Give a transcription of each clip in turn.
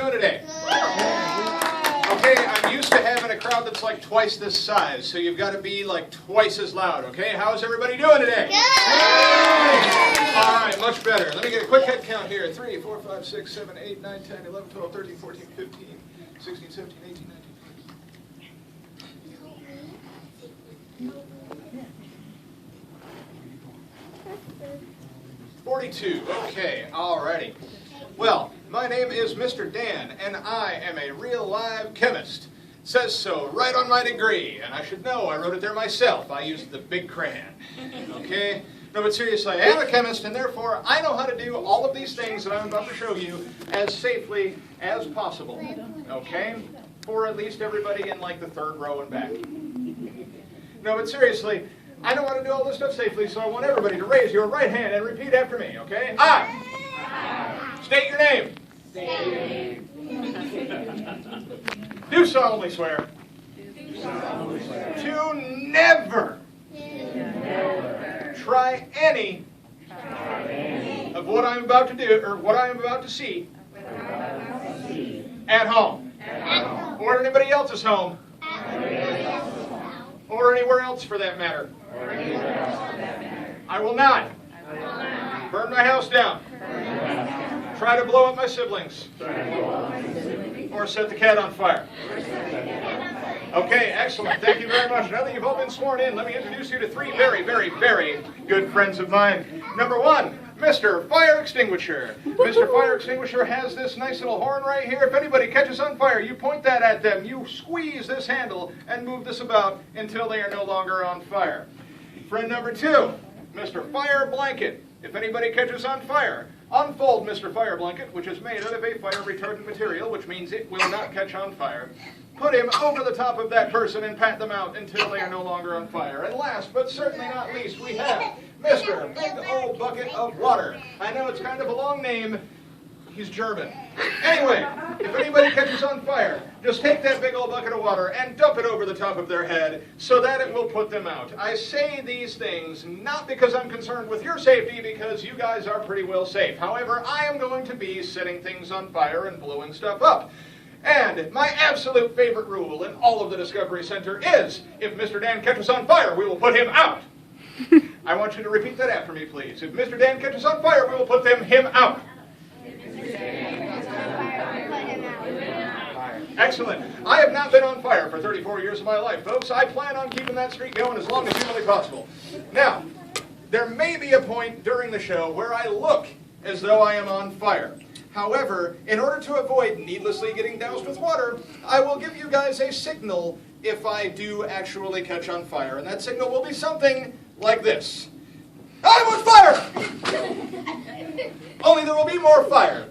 doing today? Okay, I'm used to having a crowd that's like twice this size, so you've got to be like twice as loud, okay? How's everybody doing today? Good! All right, much better. Let me get a quick head count here. 3, 4, 5, 6, 7, 8, 9, 10, 11, 12, 13, 14, 15, 16, 17, 18, 19, 42. Okay, alrighty. Well, my name is Mr. Dan, and I am a real live chemist. It says so right on my degree, and I should know, I wrote it there myself. I used the big crayon. Okay? No, but seriously, I am a chemist, and therefore I know how to do all of these things that I'm about to show you as safely as possible. Okay? For at least everybody in like the third row and back. No, but seriously, I know how to do all this stuff safely, so I want everybody to raise your right hand and repeat after me, okay? I. State your name. State your name. Do solemnly swear. To never try any of what I'm about to do, or what I am about to see at home. Or at anybody else's home. Or anywhere else for that matter. I will not burn my house down. Try to blow up my siblings. Or set the cat on fire. Okay, excellent. Thank you very much. Now that you've all been sworn in, let me introduce you to three very, very, very good friends of mine. Number one, Mr. Fire Extinguisher. Mr. Fire Extinguisher has this nice little horn right here. If anybody catches on fire, you point that at them. You squeeze this handle and move this about until they are no longer on fire. Friend number two, Mr. Fire Blanket. If anybody catches on fire, unfold Mr. Fire Blanket, which is made out of a fire retardant material, which means it will not catch on fire. Put him over the top of that person and pat them out until they are no longer on fire. And last, but certainly not least, we have Mr. Big Old Bucket of Water. I know it's kind of a long name. He's German. Anyway, if anybody catches on fire, just take that big old bucket of water and dump it over the top of their head so that it will put them out. I say these things not because I'm concerned with your safety, because you guys are pretty well safe. However, I am going to be setting things on fire and blowing stuff up. And my absolute favorite rule in all of the Discovery Center is, if Mr. Dan catches on fire, we will put him out. I want you to repeat that after me, please. If Mr. Dan catches on fire, we will put him out. Excellent. I have not been on fire for 34 years of my life, folks. I plan on keeping that streak going as long as humanly possible. Now, there may be a point during the show where I look as though I am on fire. However, in order to avoid needlessly getting doused with water, I will give you guys a signal if I do actually catch on fire. And that signal will be something like this. I'm on fire! Only there will be more fire.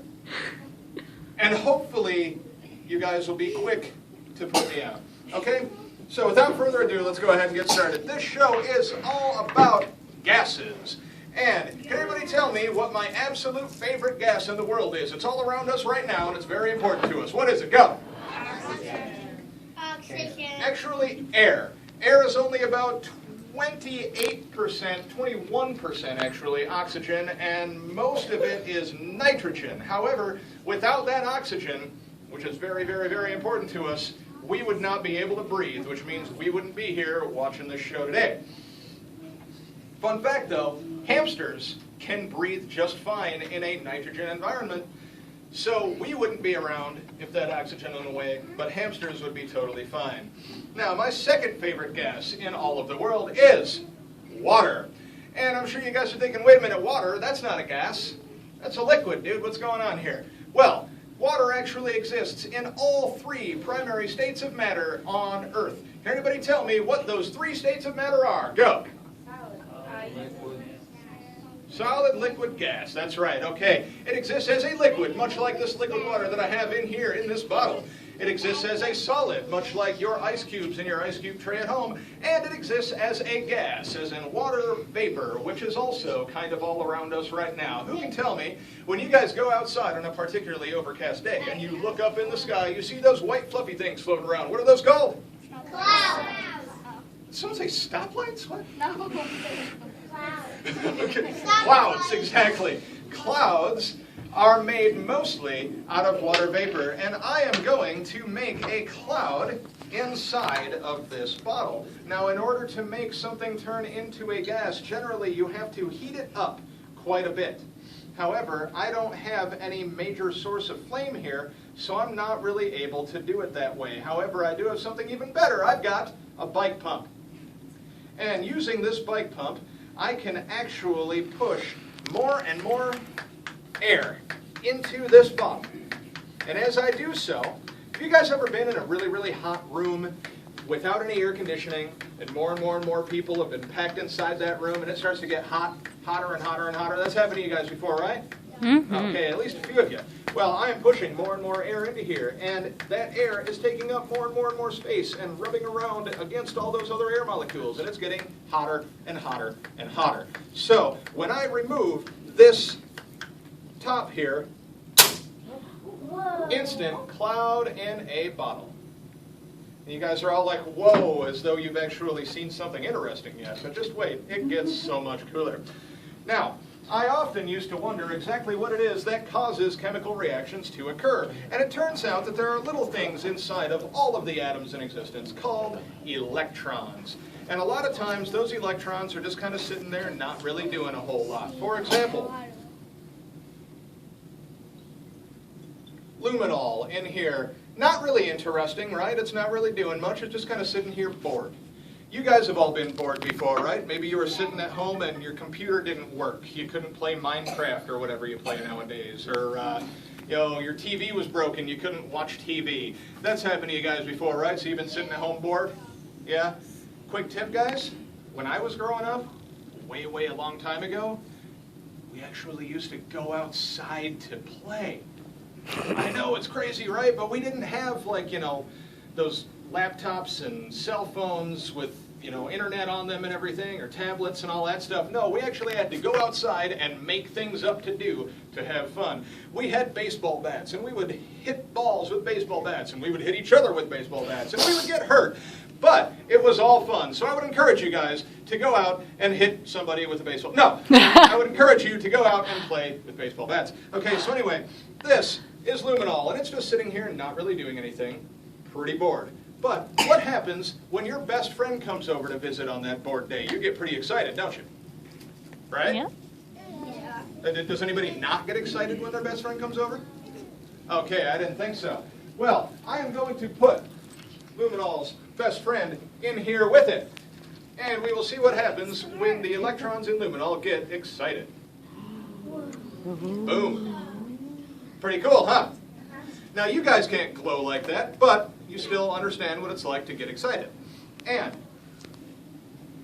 And hopefully, you guys will be quick to put me out. Okay? So without further ado, let's go ahead and get started. This show is all about gases. And can everybody tell me what my absolute favorite gas in the world is? It's all around us right now, and it's very important to us. What is it? Go. Oxygen. Actually, air. Air is only about 28%, 21% actually, oxygen, and most of it is nitrogen. However, without that oxygen, which is very, very, very important to us, we would not be able to breathe, which means we wouldn't be here watching this show today. Fun fact though, hamsters can breathe just fine in a nitrogen environment, so we wouldn't be around if that oxygen went away, but hamsters would be totally fine. Now, my second favorite gas in all of the world is water. And I'm sure you guys are thinking, wait a minute, water? That's not a gas. That's a liquid, dude. What's going on here? Well, water actually exists in all three primary states of matter on Earth. Can anybody tell me what those three states of matter are? Go. Solid, liquid, gas. That's right. Okay. It exists as a liquid, much like this liquid water that I have in here in this bottle. It exists as a solid, much like your ice cubes in your ice cube tray at home. And it exists as a gas, as in water vapor, which is also kind of all around us right now. Who can tell me, when you guys go outside on a particularly overcast day and you look up in the sky, you see those white fluffy things floating around. What are those called? Clouds. Did someone say stoplights? What? No. Okay. Clouds, exactly. Clouds are made mostly out of water vapor, and I am going to make a cloud inside of this bottle. Now, in order to make something turn into a gas, generally you have to heat it up quite a bit. However, I don't have any major source of flame here, so I'm not really able to do it that way. However, I do have something even better. I've got a bike pump. And using this bike pump, I can actually push more and more air into this bottle. And as I do so, have you guys ever been in a really, really hot room without any air conditioning, and more people have been packed inside that room, and it starts to get hot, hotter and hotter and hotter? That's happened to you guys before, right? Mm-hmm. Okay, at least a few of you. Well, I am pushing more and more air into here, and that air is taking up more and more space and rubbing around against all those other air molecules, and it's getting hotter and hotter and hotter. So, when I remove this top here, instant cloud in a bottle. And you guys are all like, whoa, as though you've actually seen something interesting yet. But just wait, it gets so much cooler. Now, I often used to wonder exactly what it is that causes chemical reactions to occur. And it turns out that there are little things inside of all of the atoms in existence called electrons. And a lot of times those electrons are just kind of sitting there and not really doing a whole lot. For example, luminol in here, not really interesting, right? It's not really doing much. It's just kind of sitting here bored. You guys have all been bored before, right? Maybe you were sitting at home and your computer didn't work. You couldn't play Minecraft or whatever you play nowadays. Or, your TV was broken. You couldn't watch TV. That's happened to you guys before, right? So you've been sitting at home bored? Yeah? Quick tip, guys. When I was growing up, way a long time ago, we actually used to go outside to play. I know, it's crazy, right? But we didn't have, those laptops and cell phones with, internet on them and everything, or tablets and all that stuff. No, we actually had to go outside and make things up to do to have fun. We had baseball bats, and we would hit balls with baseball bats, and we would hit each other with baseball bats, and we would get hurt. But it was all fun. So I would encourage you guys to go out and hit somebody with a baseball. No, I would encourage you to go out and play with baseball bats. Okay, so anyway, this is luminol, and it's just sitting here and not really doing anything. Pretty bored. But what happens when your best friend comes over to visit on that bored day? You get pretty excited, don't you? Right? Yeah. Does anybody not get excited when their best friend comes over? Okay, I didn't think so. Well, I am going to put luminol's best friend in here with it. And we will see what happens when the electrons in luminol get excited. Boom. Pretty cool, huh? Now, you guys can't glow like that, but you still understand what it's like to get excited. And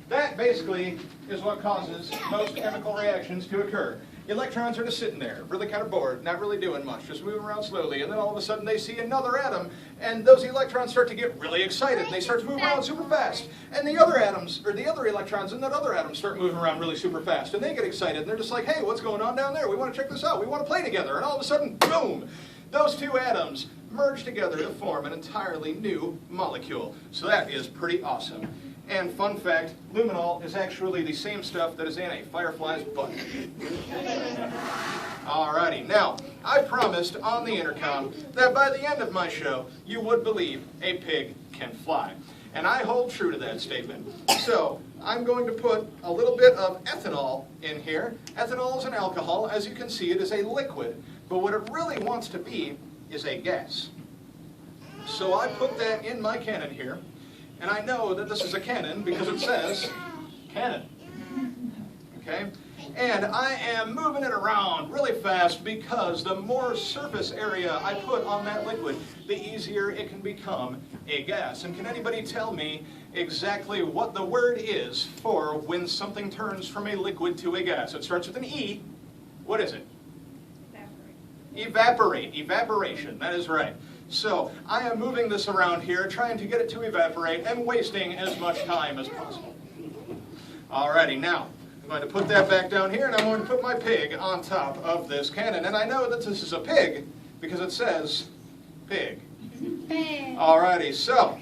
that basically is what causes most chemical reactions to occur. Electrons are just sitting there, really kind of bored, not really doing much, just moving around slowly, and then all of a sudden they see another atom, and those electrons start to get really excited, and they start to move around super fast. And the other atoms, or the other electrons in that other atom start moving around really super fast, and they get excited, and they're just like, hey, what's going on down there? We want to check this out. We want to play together. And all of a sudden, boom, those two atoms merge together to form an entirely new molecule. So that is pretty awesome. And fun fact, luminol is actually the same stuff that is in a firefly's butt. Alrighty, now, I promised on the intercom that by the end of my show, you would believe a pig can fly. And I hold true to that statement. So, I'm going to put a little bit of ethanol in here. Ethanol is an alcohol. As you can see, it is a liquid. But what it really wants to be is a gas. So I put that in my cannon here. And I know that this is a cannon because it says cannon. Okay? And I am moving it around really fast because the more surface area I put on that liquid, the easier it can become a gas. And can anybody tell me exactly what the word is for when something turns from a liquid to a gas? It starts with an E. What is it? Evaporate. Evaporation. That is right. So I am moving this around here, trying to get it to evaporate and wasting as much time as possible. Alrighty, now I'm going to put that back down here, and I'm going to put my pig on top of this cannon. And I know that this is a pig because it says pig. Pig. Alrighty, so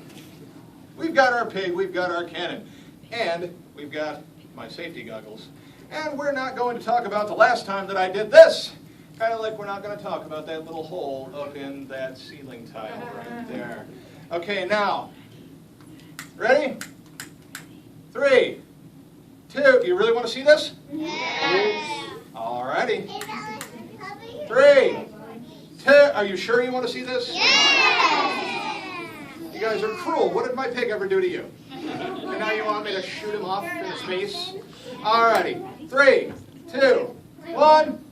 we've got our pig, we've got our cannon, and we've got my safety goggles. And we're not going to talk about the last time that I did this. Kind of like we're not going to talk about that little hole up in that ceiling tile right there. Okay, now, ready? 3, 2, you really want to see this? Yes. All righty. 3, 2, are you sure you want to see this? Yes. You guys are cruel. What did my pig ever do to you? And now you want me to shoot him off into space? All righty. 3, 2, 1.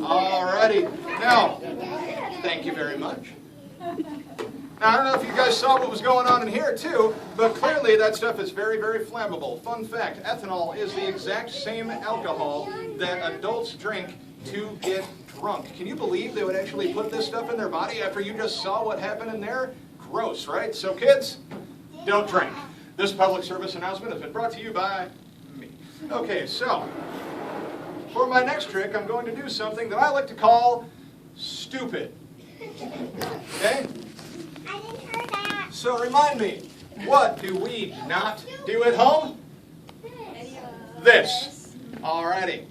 All righty. Now, thank you very much. Now, I don't know if you guys saw what was going on in here, too, but clearly that stuff is very, very flammable. Fun fact, ethanol is the exact same alcohol that adults drink to get drunk. Can you believe they would actually put this stuff in their body after you just saw what happened in there? Gross, right? So kids, don't drink. This public service announcement has been brought to you by me. Okay, so for my next trick, I'm going to do something that I like to call stupid. Okay? So remind me, what do we not do at home? This. Alrighty.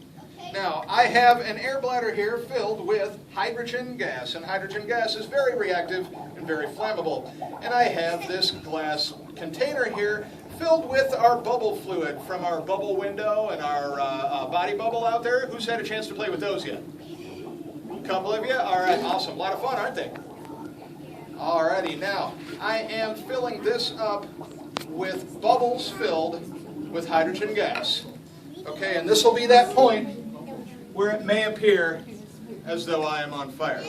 Now, I have an air bladder here filled with hydrogen gas, and hydrogen gas is very reactive and very flammable. And I have this glass container here filled with our bubble fluid from our bubble window and our body bubble out there. Who's had a chance to play with those yet? A couple of you? All right, awesome. A lot of fun, aren't they? Alrighty, now, I am filling this up with bubbles filled with hydrogen gas. Okay, and this will be that point where it may appear as though I am on fire.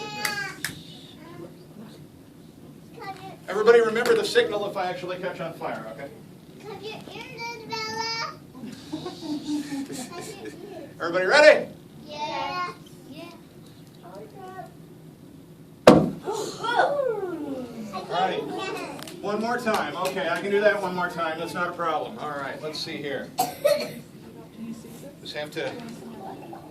Everybody remember the signal if I actually catch on fire, okay? Everybody ready? Yeah. Alrighty. One more time. Okay, I can do that one more time. That's not a problem. Alright, let's see here. Just have to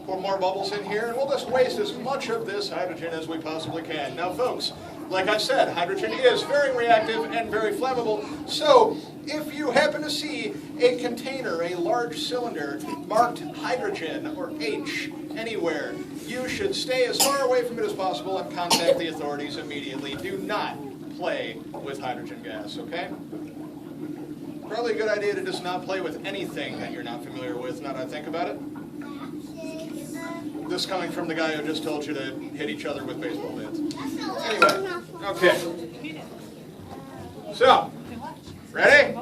pour more bubbles in here, and we'll just waste as much of this hydrogen as we possibly can. Now, folks, like I said, hydrogen is very reactive and very flammable, so if you happen to see a container, a large cylinder, marked hydrogen or H anywhere, you should stay as far away from it as possible and contact the authorities immediately. Do not play with hydrogen gas, okay? Probably a good idea to just not play with anything that you're not familiar with, now that I think about it. This coming from the guy who just told you to hit each other with baseball bats. Anyway, okay. So, ready?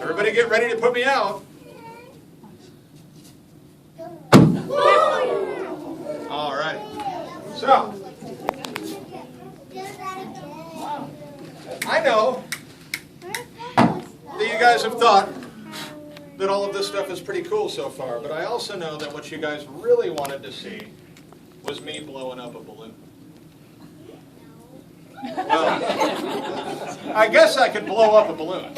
Everybody get ready to put me out. All right. So, I know that you guys have thought that all of this stuff is pretty cool so far, but I also know that what you guys really wanted to see was me blowing up a balloon. Well, I guess I could blow up a balloon,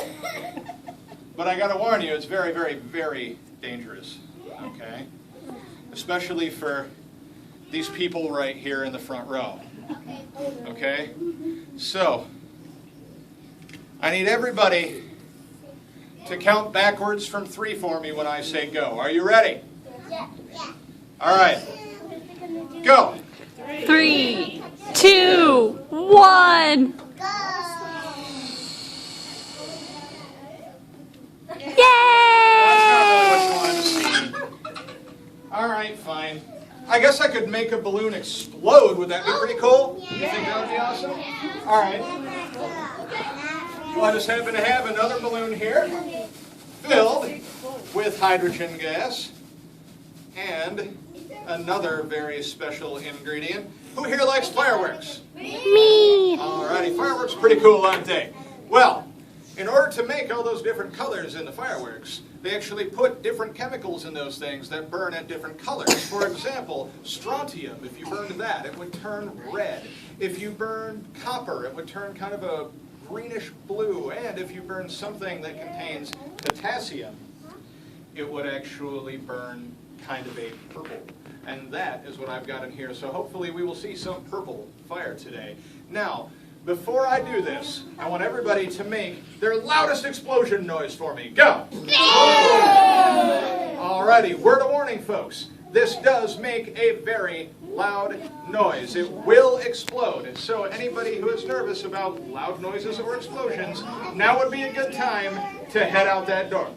but I got to warn you, it's very, very, very dangerous, okay? Especially for these people right here in the front row, okay? So, I need everybody to count backwards from 3 for me when I say go. Are you ready? Yeah. All right. Go. 3, 2, 1. Go. Yay! That's not really what you wanted to see. All right, fine. I guess I could make a balloon explode. Would that be pretty cool? You think that would be awesome? All right. Well, I just happen to have another balloon here filled with hydrogen gas and another very special ingredient. Who here likes fireworks? Me! Alrighty, fireworks are pretty cool, aren't they? Well, in order to make all those different colors in the fireworks, they actually put different chemicals in those things that burn at different colors. For example, strontium, if you burned that, it would turn red. If you burned copper, it would turn kind of a greenish blue. And if you burn something that contains potassium, it would actually burn kind of a purple. And that is what I've got in here. So hopefully we will see some purple fire today. Now, before I do this, I want everybody to make their loudest explosion noise for me. Go! Alrighty, word of warning, folks. This does make a very loud noise. It will explode. So anybody who is nervous about loud noises or explosions, now would be a good time to head out that door.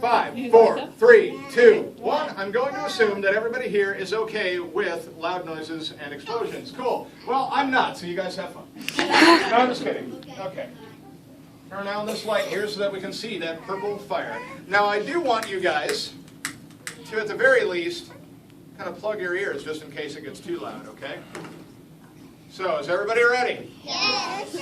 5, 4, 3, 2, 1. I'm going to assume that everybody here is okay with loud noises and explosions. Cool. Well, I'm not, so you guys have fun. No, I'm just kidding. Okay. Turn on this light here so that we can see that purple fire. Now, I do want you guys to, at the very least, kind of plug your ears just in case it gets too loud, okay? So, is everybody ready? Yes.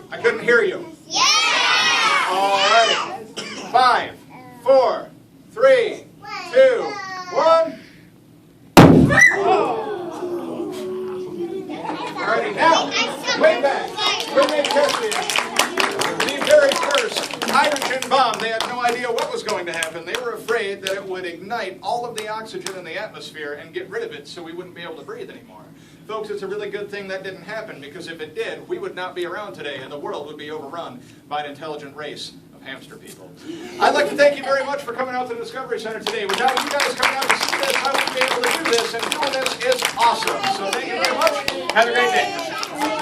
I couldn't hear you. Yes. All righty. 5, 4, 3, 2, 1. All righty, now, way back, when they tested the very first hydrogen bomb, they had no idea what was going to happen. They were afraid that it would ignite all of the oxygen in the atmosphere and get rid of it so we wouldn't be able to breathe anymore. Folks, it's a really good thing that didn't happen, because if it did, we would not be around today and the world would be overrun by an intelligent race of hamster people. I'd like to thank you very much for coming out to the Discovery Center today. Without you guys coming out to see this, I wouldn't be able to do this, and doing this is awesome. So thank you very much. Have a great day.